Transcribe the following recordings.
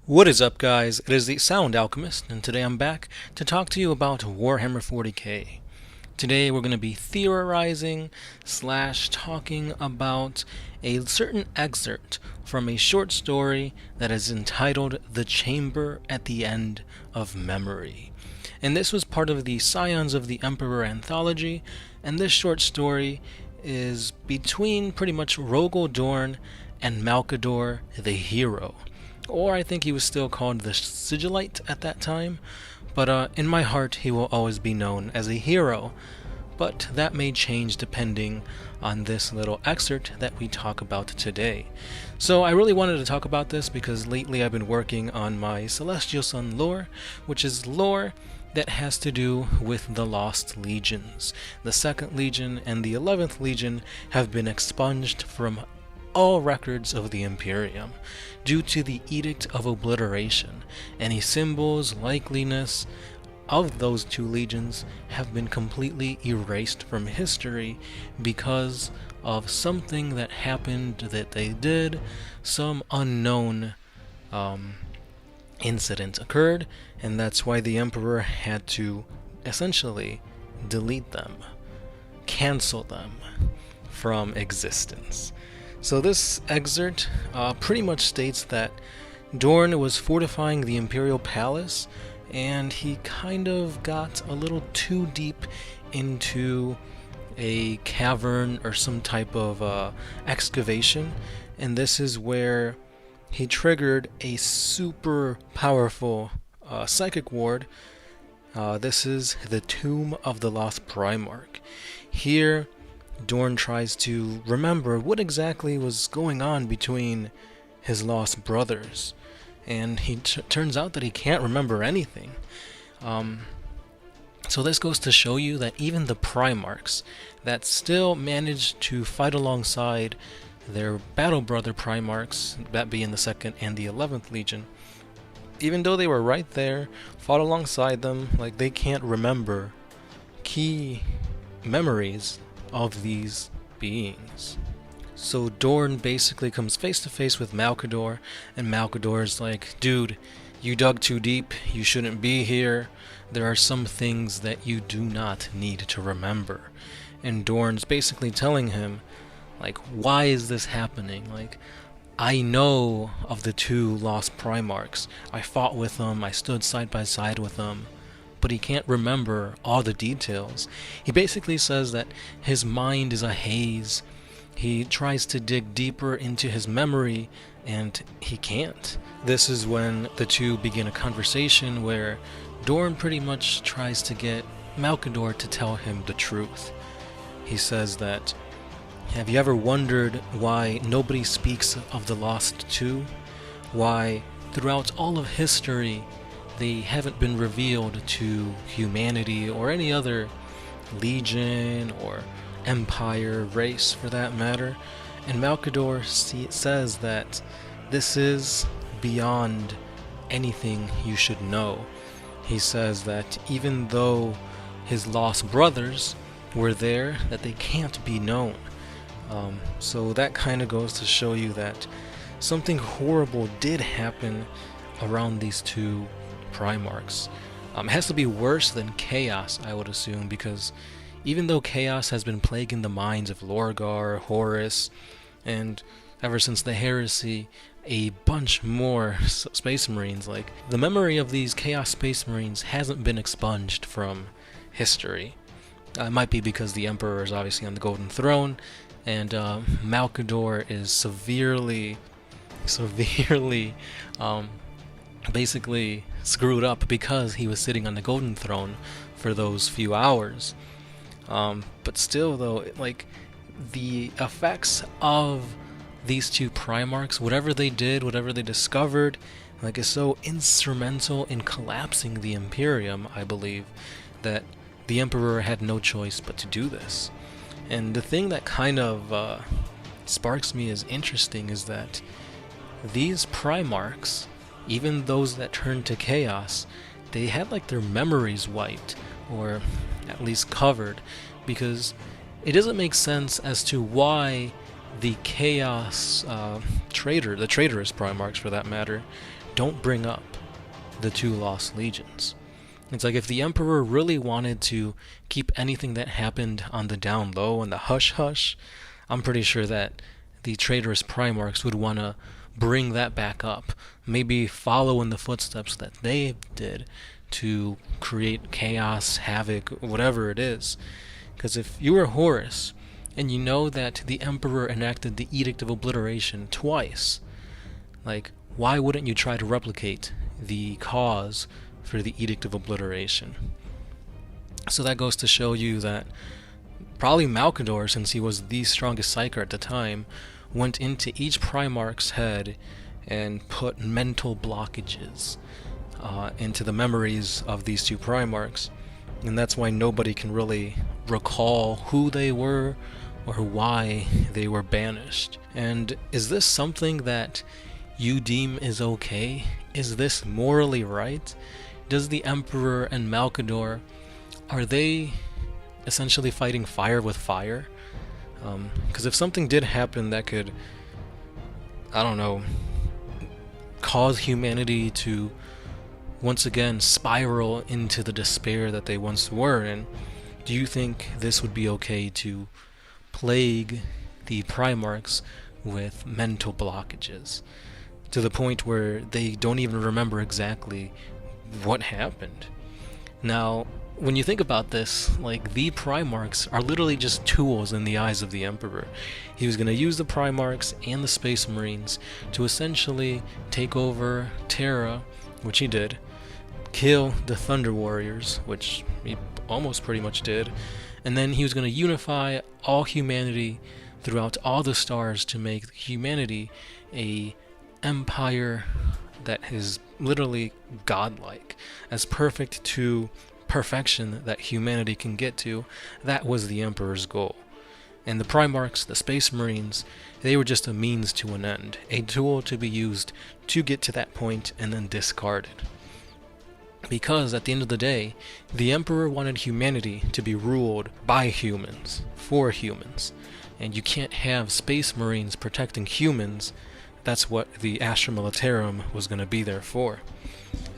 What is up, guys? It is the Sound Alchemist, and today I'm back to talk to you about Warhammer 40k. Today we're going to be theorizing slash talking about a certain excerpt from a short story that is entitled The Chamber at the End of Memory. And this was part of the Scions of the Emperor anthology, and this short story is between pretty much Rogel Dorn and Malkador the Hero. Or I think he was still called the Sigillite at that time, but in my heart he will always be known as a hero. But that may change depending on this little excerpt that we talk about today. So I really wanted to talk about this because lately I've been working on my Celestial Sun lore, which is lore that has to do with the Lost Legions. The 2nd Legion and the 11th Legion have been expunged from all records of the Imperium due to the Edict of Obliteration. Any symbols, likeliness of those two legions have been completely erased from history because of something that happened that they did. Some unknown incident occurred, and that's why the Emperor had to essentially delete them, cancel them from existence. So this excerpt pretty much states that Dorn was fortifying the Imperial Palace, and he kind of got a little too deep into a cavern or some type of excavation, and this is where he triggered a super powerful psychic ward. This is the Tomb of the Lost Primark. Here, Dorn tries to remember what exactly was going on between his lost brothers, and he turns out that he can't remember anything. So this goes to show you that even the Primarchs that still managed to fight alongside their battle brother Primarchs, that being the 2nd and the 11th Legion, even though they were right there, fought alongside them, like they can't remember key memories of these beings. So Dorn basically comes face to face with Malkador, and Malkador's like, dude, you dug too deep, you shouldn't be here, there are some things that you do not need to remember. And Dorn's basically telling him, like, why is this happening? Like, I know of the two lost Primarchs, I fought with them, I stood side by side with them, but he can't remember all the details. He basically says that his mind is a haze. He tries to dig deeper into his memory, and he can't. This is when the two begin a conversation where Dorn pretty much tries to get Malkador to tell him the truth. He says that, have you ever wondered why nobody speaks of the Lost Two? Why, throughout all of history, they haven't been revealed to humanity or any other legion or empire race for that matter? And Malkador says that this is beyond anything you should know. He says that even though his lost brothers were there, that they can't be known. So that kind of goes to show you that something horrible did happen around these two Primarchs. It has to be worse than chaos, I would assume, because even though chaos has been plaguing the minds of Lorgar, Horus, and ever since the heresy, a bunch more Space Marines, like, the memory of these Chaos Space Marines hasn't been expunged from history. It might be because the Emperor is obviously on the Golden Throne, and Malkador is severely basically screwed up because he was sitting on the Golden Throne for those few hours. But still, though, like, the effects of these two Primarchs, whatever they did, whatever they discovered, like, is so instrumental in collapsing the Imperium, I believe, that the Emperor had no choice but to do this. And the thing that kind of sparks me as interesting is that these Primarchs, even those that turned to chaos, they had like their memories wiped, or at least covered, because it doesn't make sense as to why the chaos the traitorous Primarchs for that matter, don't bring up the two lost legions. It's like if the Emperor really wanted to keep anything that happened on the down low and the hush-hush, I'm pretty sure that the traitorous Primarchs would want to bring that back up. Maybe follow in the footsteps that they did to create chaos, havoc, whatever it is. Because if you were Horus, and you know that the Emperor enacted the Edict of Obliteration twice, like, why wouldn't you try to replicate the cause for the Edict of Obliteration? So that goes to show you that probably Malcador, since he was the strongest Psyker at the time, went into each Primarch's head and put mental blockages into the memories of these two Primarchs. And that's why nobody can really recall who they were or why they were banished. And is this something that you deem is okay? Is this morally right? Does the Emperor and Malcador, are they essentially fighting fire with fire? Because if something did happen that could, I don't know, cause humanity to once again spiral into the despair that they once were in, do you think this would be okay to plague the Primarchs with mental blockages to the point where they don't even remember exactly what happened? Now, when you think about this, like, the Primarchs are literally just tools in the eyes of the Emperor. He was going to use the Primarchs and the Space Marines to essentially take over Terra, which he did, kill the Thunder Warriors, which he almost pretty much did, and then he was going to unify all humanity throughout all the stars to make humanity a empire that is literally godlike, as perfect to perfection that humanity can get to. That was the Emperor's goal. And the Primarchs, the Space Marines, they were just a means to an end, a tool to be used to get to that point and then discarded. Because at the end of the day, the Emperor wanted humanity to be ruled by humans, for humans. And you can't have Space Marines protecting humans. That's what the Astra Militarum was going to be there for.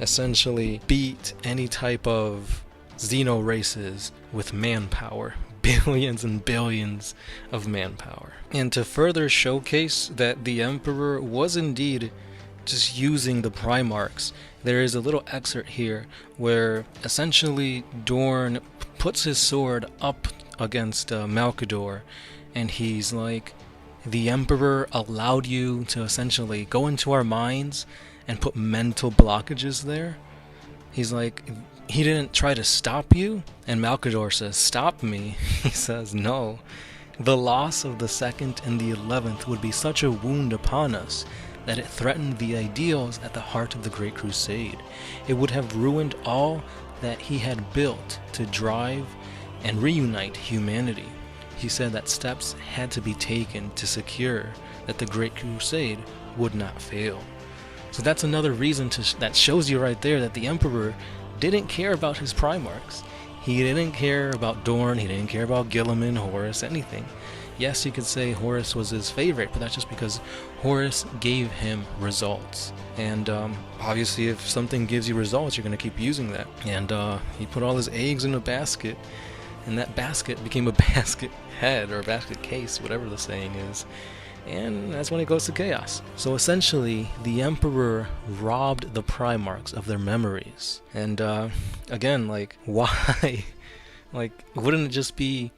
Essentially beat any type of Xeno races with manpower. Billions and billions of manpower. And to further showcase that the Emperor was indeed just using the Primarchs, there is a little excerpt here where essentially Dorn puts his sword up against Malcador, and he's like, the Emperor allowed you to essentially go into our minds and put mental blockages there. He's like, he didn't try to stop you? And Malcador says, stop me? He says, no. The loss of the 2nd and the 11th would be such a wound upon us that it threatened the ideals at the heart of the Great Crusade. It would have ruined all that he had built to drive and reunite humanity. He said that steps had to be taken to secure that the Great Crusade would not fail. So that's another reason that shows you right there that the Emperor didn't care about his Primarchs. He didn't care about Dorn, he didn't care about Guilliman, Horus, anything. Yes, you could say Horus was his favorite, but that's just because Horus gave him results. And obviously if something gives you results, you're going to keep using that. And he put all his eggs in a basket, and that basket became a basket head, or a basket case, whatever the saying is. And that's when it goes to chaos. So essentially, the Emperor robbed the Primarchs of their memories. And again, like, why? Like, wouldn't it just be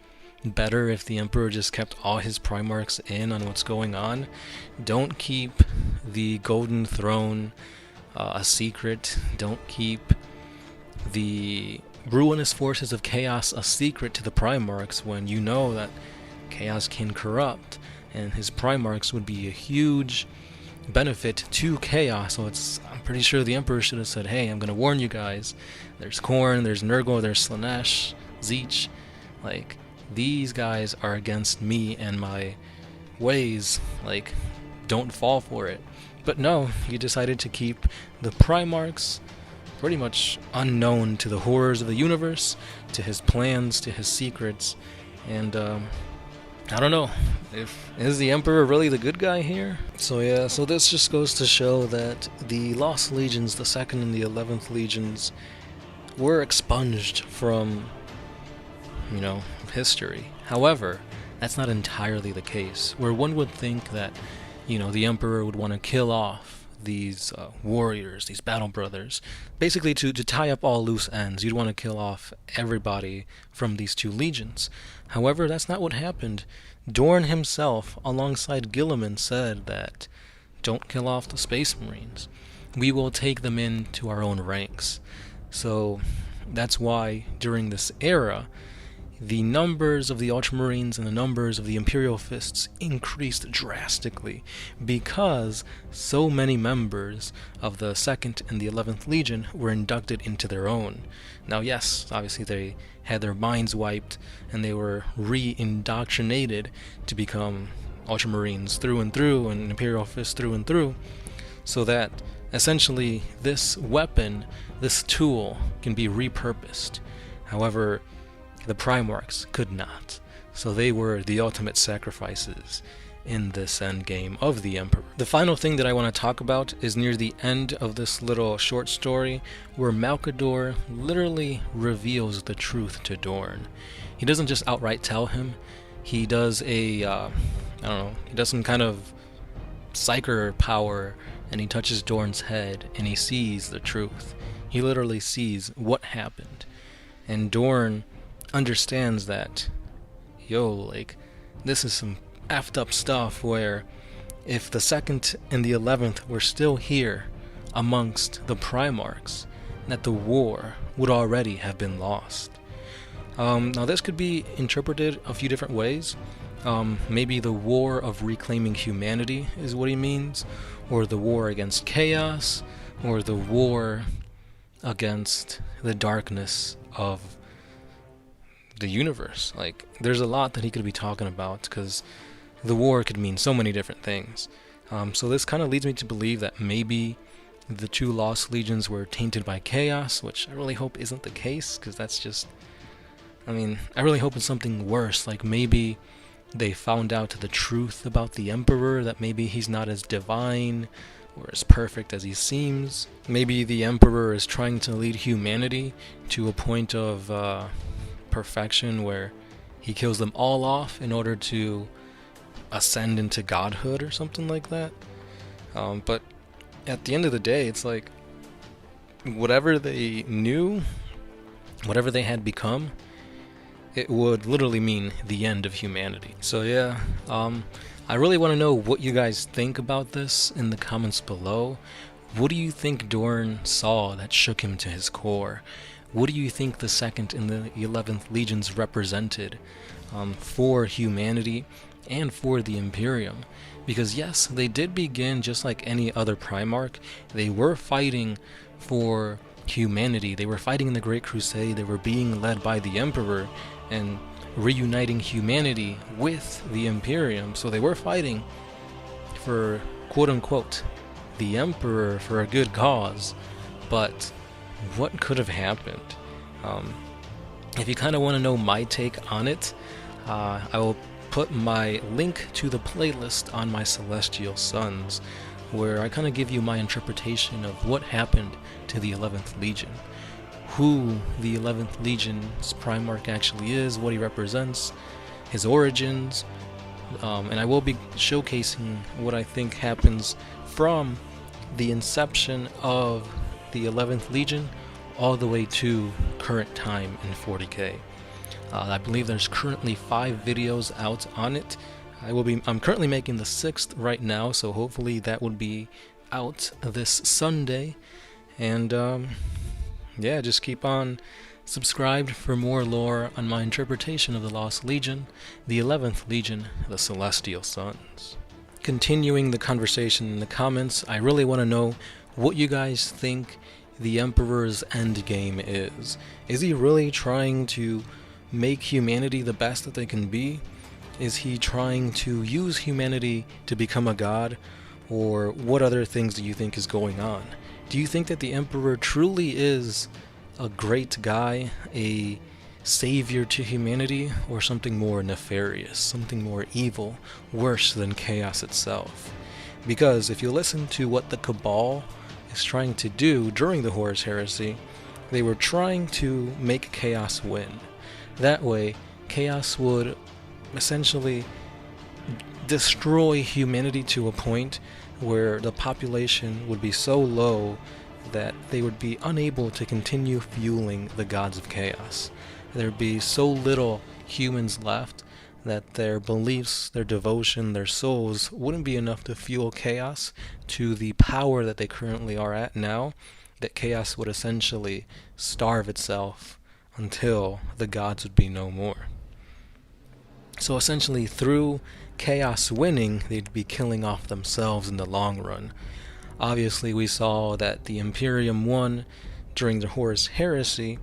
better if the Emperor just kept all his Primarchs in on what's going on? Don't keep the Golden Throne a secret. Don't keep the ruinous forces of chaos a secret to the Primarchs when you know that chaos can corrupt, and his Primarchs would be a huge benefit to chaos. So I'm pretty sure the Emperor should have said, hey, I'm going to warn you guys. There's Khorne, there's Nurgle, there's Slaanesh, Tzeentch. Like, these guys are against me and my ways. Like, don't fall for it. But no, he decided to keep the Primarchs pretty much unknown to the horrors of the universe, to his plans, to his secrets, and I don't know. Is the Emperor really the good guy here? So yeah, so this just goes to show that the Lost Legions, the 2nd and the 11th Legions, were expunged from, history. However, that's not entirely the case, where one would think that, the Emperor would want to kill off these warriors, these battle brothers, basically to tie up all loose ends. You'd want to kill off everybody from these two legions. However, that's not what happened. Dorn himself, alongside Gilliman, said that don't kill off the Space Marines. We will take them into our own ranks. So that's why during this era, the numbers of the Ultramarines and the numbers of the Imperial Fists increased drastically because so many members of the 2nd and the 11th Legion were inducted into their own. Now yes, obviously they had their minds wiped and they were re-indoctrinated to become Ultramarines through and through and Imperial Fists through and through, so that essentially this weapon, this tool, can be repurposed. However, the Primarchs could not, so they were the ultimate sacrifices in this endgame of the Emperor. The final thing that I want to talk about is near the end of this little short story, where Malkador literally reveals the truth to Dorn. He doesn't just outright tell him, he does he does some kind of psyker power, and he touches Dorn's head, and he sees the truth. He literally sees what happened, and Dorn understands that, this is some effed up stuff, where if the 2nd and the 11th were still here amongst the Primarchs, that the war would already have been lost. Now this could be interpreted a few different ways. Maybe the war of reclaiming humanity is what he means, or the war against chaos, or the war against the darkness of the universe. There's a lot that he could be talking about, because the war could mean so many different things. So this kind of leads me to believe that maybe the two Lost Legions were tainted by chaos, which I really hope isn't the case, because that's just, I really hope it's something worse. Maybe they found out the truth about the Emperor, that maybe he's not as divine or as perfect as he seems. Maybe the Emperor is trying to lead humanity to a point of perfection where he kills them all off in order to ascend into godhood or something like that. But at the end of the day, it's whatever they knew, whatever they had become, it would literally mean the end of humanity. So yeah, I really want to know what you guys think about this in the comments below. What do you think Dorn saw that shook him to his core? What do you think the 2nd and the 11th Legions represented for humanity and for the Imperium? Because yes, they did begin just like any other Primarch. They were fighting for humanity. They were fighting in the Great Crusade. They were being led by the Emperor and reuniting humanity with the Imperium. So they were fighting for, quote-unquote, the Emperor, for a good cause. But what could have happened? If you kind of want to know my take on it, I will put my link to the playlist on my Celestial Sons, where I kind of give you my interpretation of what happened to the 11th Legion, who the 11th Legion's Primarch actually is, what he represents, his origins, and I will be showcasing what I think happens from the inception of the 11th Legion all the way to current time in 40k. I believe there's currently 5 videos out on it. I'm currently making the 6th right now, so hopefully that would be out this Sunday. And yeah, just keep on subscribed for more lore on my interpretation of the Lost Legion, the 11th Legion, the Celestial Sons. Continuing the conversation in the comments, I really want to know what you guys think the Emperor's endgame is. Is he really trying to make humanity the best that they can be? Is he trying to use humanity to become a god? Or what other things do you think is going on? Do you think that the Emperor truly is a great guy, a savior to humanity, or something more nefarious, something more evil, worse than chaos itself. Because if you listen to what the Cabal is trying to do during the Horus Heresy, they were trying to make chaos win. That way, chaos would essentially destroy humanity to a point where the population would be so low that they would be unable to continue fueling the gods of chaos. There'd be so little humans left that their beliefs, their devotion, their souls wouldn't be enough to fuel chaos to the power that they currently are at now, that chaos would essentially starve itself until the gods would be no more. So essentially, through chaos winning, they'd be killing off themselves in the long run. Obviously, we saw that the Imperium won during the Horus Heresy,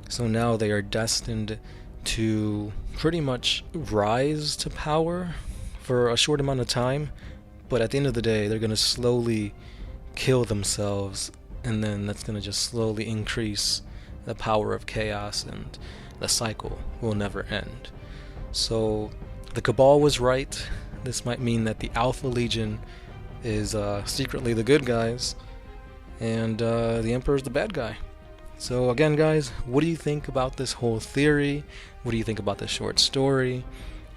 so now they are destined to pretty much rise to power for a short amount of time, but at the end of the day, they're going to slowly kill themselves, and then that's going to just slowly increase the power of chaos, and the cycle will never end. So the Cabal was right. This might mean that the Alpha Legion is secretly the good guys, and the Emperor's the bad guy. So again, guys, what do you think about this whole theory? What do you think about this short story?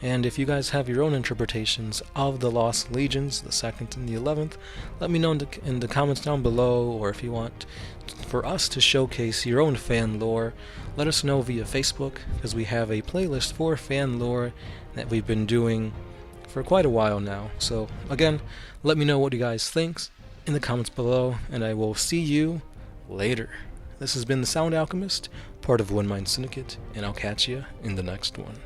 And if you guys have your own interpretations of the Lost Legions, the 2nd and the 11th, let me know in the comments down below, or if you want for us to showcase your own fan lore, let us know via Facebook, because we have a playlist for fan lore that we've been doing for quite a while now. So again, let me know what you guys think in the comments below, and I will see you later. This has been the Sound Alchemist, part of One Mind Syndicate, and I'll catch you in the next one.